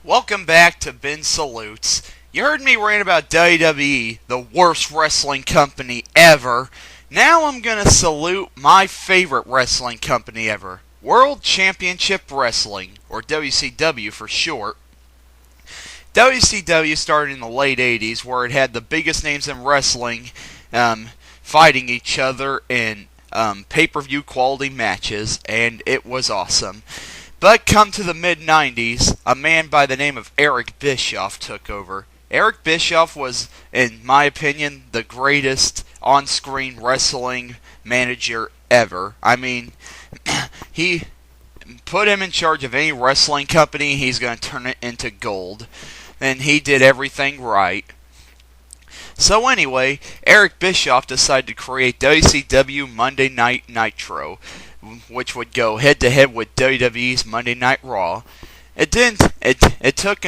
Welcome back to Ben Salutes. You heard me rant about WWE, the worst wrestling company ever. Now I'm gonna salute my favorite wrestling company ever, World Championship Wrestling, or WCW for short. WCW started in the late 80s, where it had the biggest names in wrestling fighting each other in pay-per-view quality matches, and it was awesome. But come to the mid-90s, a man by the name of Eric Bischoff took over. Eric Bischoff was, in my opinion, the greatest on-screen wrestling manager ever. I mean, he put him in charge of any wrestling company, he's going to turn it into gold. And he did everything right. So anyway, Eric Bischoff decided to create WCW Monday Night Nitro, which would go head to head with WWE's Monday Night Raw. It didn't. It took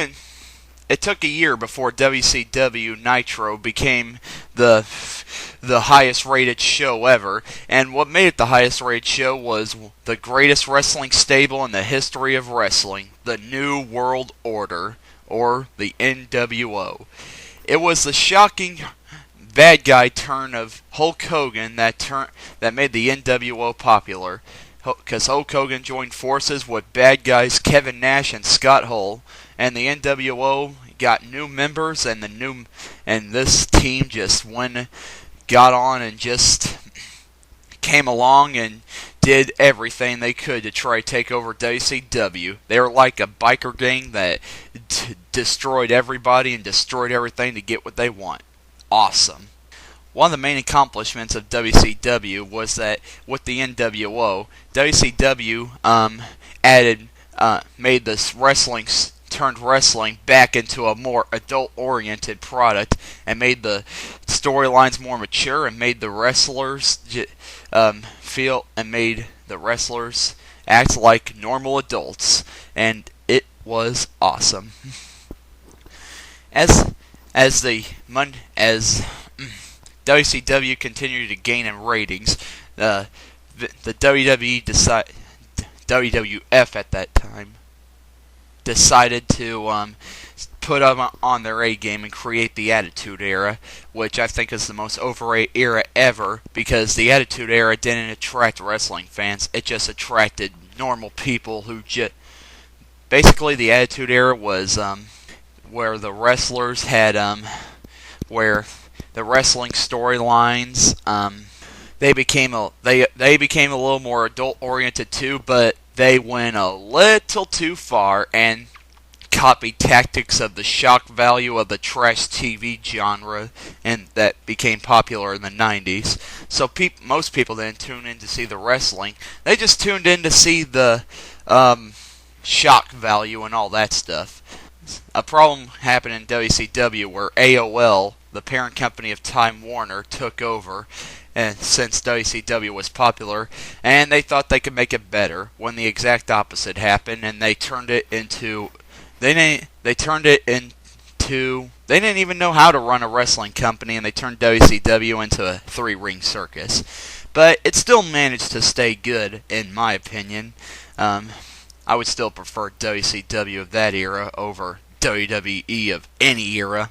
a year before WCW Nitro became the highest rated show ever. And what made it the highest rated show was the greatest wrestling stable in the history of wrestling, the New World Order, or the NWO. It was the shocking bad guy turn of Hulk Hogan that made the NWO popular, because Hulk Hogan joined forces with bad guys Kevin Nash and Scott Hall, and the NWO got new members, and this team just got on and just came along and did everything they could to try to take over WCW. They were like a biker gang that destroyed everybody and destroyed everything to get what they want. Awesome. One of the main accomplishments of WCW was that with the NWO, WCW made this turned wrestling back into a more adult-oriented product, and made the storylines more mature, and made the wrestlers made the wrestlers act like normal adults, and it was awesome. As WCW continued to gain in ratings, the WWF at that time decided to put them on their A game and create the Attitude Era, which I think is the most overrated era ever, because the Attitude Era didn't attract wrestling fans, it just attracted normal people who basically the Attitude Era was where the wrestlers had where the wrestling storylines they became a little more adult oriented too, but they went a little too far and copied tactics of the shock value of the trash TV genre, and that became popular in the 90s. So most people didn't tune in to see the wrestling, they just tuned in to see the shock value and all that stuff. A problem happened in WCW where AOL, the parent company of Time Warner, took over, and since WCW was popular, and they thought they could make it better, when the exact opposite happened, and they didn't even know how to run a wrestling company, and they turned WCW into a three-ring circus. But it still managed to stay good, in my opinion. I would still prefer WCW of that era over WWE of any era.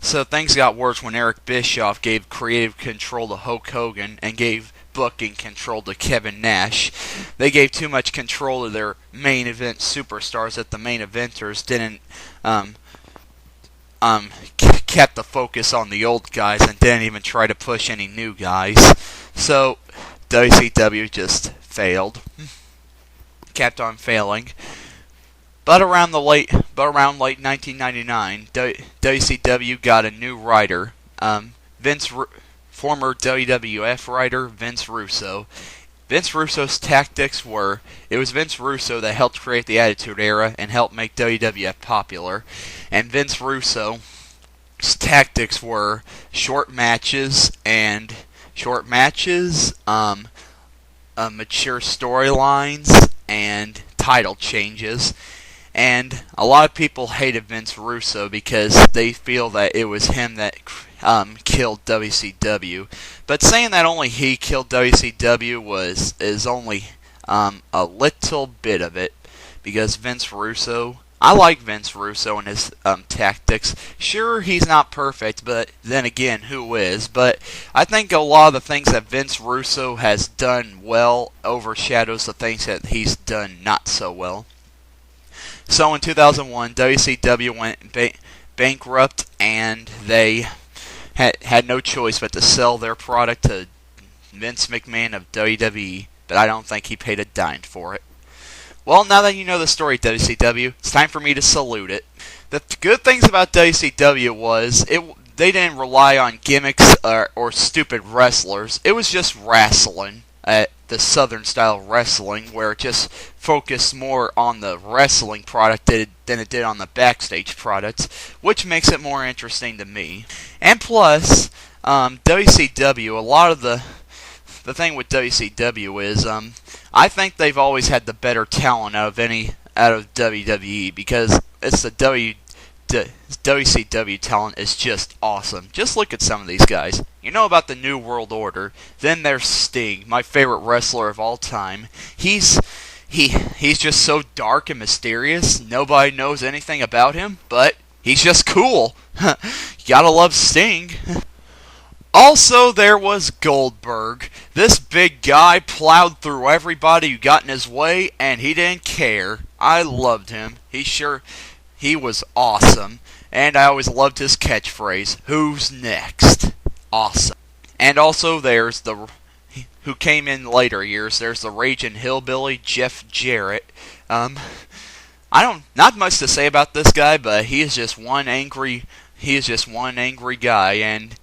So things got worse when Eric Bischoff gave creative control to Hulk Hogan and gave booking control to Kevin Nash. They gave too much control to their main event superstars that the main eventers didn't kept the focus on the old guys and didn't even try to push any new guys. So WCW just failed. Kept on failing. But around late 1999, WCW got a new writer, former WWF writer Vince Russo. Vince Russo's tactics were, it was Vince Russo that helped create the Attitude Era and helped make WWF popular. And Vince Russo's tactics were short matches, mature storylines, and title changes. And a lot of people hated Vince Russo because they feel that it was him that killed WCW. But saying that only he killed WCW is only a little bit of it, because Vince Russo I like Vince Russo and his tactics. Sure, he's not perfect, but then again, who is? But I think a lot of the things that Vince Russo has done well overshadows the things that he's done not so well. So in 2001, WCW went bankrupt, and they had no choice but to sell their product to Vince McMahon of WWE, but I don't think he paid a dime for it. Well, now that you know the story of WCW, it's time for me to salute it. The good things about WCW was they didn't rely on gimmicks or stupid wrestlers. It was just wrestling, the Southern style wrestling, where it just focused more on the wrestling product than it did on the backstage products, which makes it more interesting to me. And plus, WCW, a lot of the thing with WCW is I think they've always had the better talent out of WWE, because it's the WCW talent is just awesome. Just look at some of these guys. You know about the New World Order. Then there's Sting, my favorite wrestler of all time. He's just so dark and mysterious. Nobody knows anything about him, but he's just cool. You gotta love Sting. Also, there was Goldberg. This big guy plowed through everybody who got in his way, and he didn't care. I loved him. He was awesome. And I always loved his catchphrase, "Who's next?" Awesome. And also, there's who came in later years. There's the raging hillbilly, Jeff Jarrett. Not much to say about this guy, but he is just one angry guy, and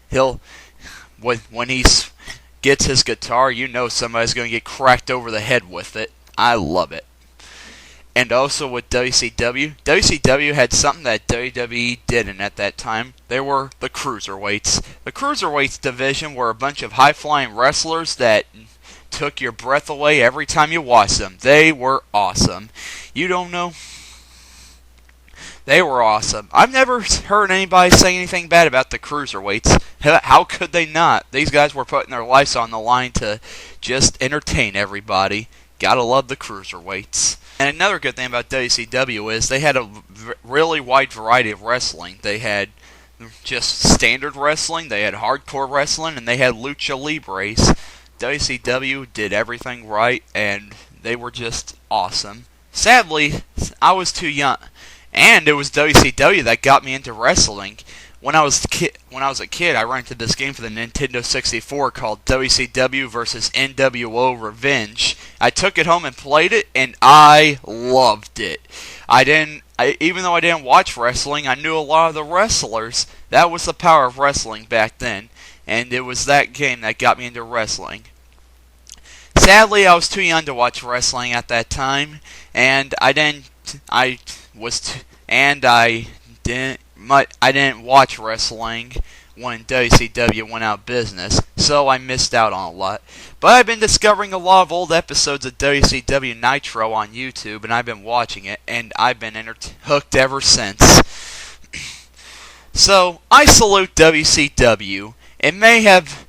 when he gets his guitar, you know somebody's going to get cracked over the head with it. I love it. And also with WCW had something that WWE didn't at that time. They were the Cruiserweights. The Cruiserweights division were a bunch of high-flying wrestlers that took your breath away every time you watched them. They were awesome. You don't know? They were awesome. I've never heard anybody say anything bad about the Cruiserweights. How could they not? These guys were putting their lives on the line to just entertain everybody. Gotta love the Cruiserweights. And another good thing about WCW is they had a really wide variety of wrestling. They had just standard wrestling, they had hardcore wrestling, and they had lucha libres. WCW did everything right, and they were just awesome. Sadly, I was too young. And it was WCW that got me into wrestling. When I was a kid, I rented this game for the Nintendo 64 called WCW vs. NWO Revenge. I took it home and played it, and I loved it. Even though I didn't watch wrestling, I knew a lot of the wrestlers. That was the power of wrestling back then, and it was that game that got me into wrestling. Sadly, I was too young to watch wrestling at that time, and I didn't watch wrestling when WCW went out of business, so I missed out on a lot. But I've been discovering a lot of old episodes of WCW Nitro on YouTube, and I've been watching it, and I've been hooked ever since. So I salute WCW. It may have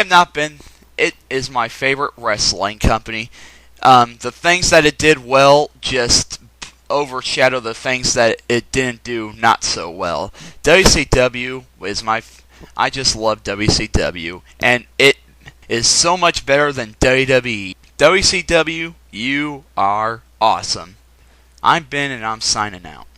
not been. It is my favorite wrestling company. The things that it did well just overshadow the things that it didn't do not so well. WCW is I just love WCW, and it is so much better than WWE. WCW, you are awesome. I'm Ben, and I'm signing out.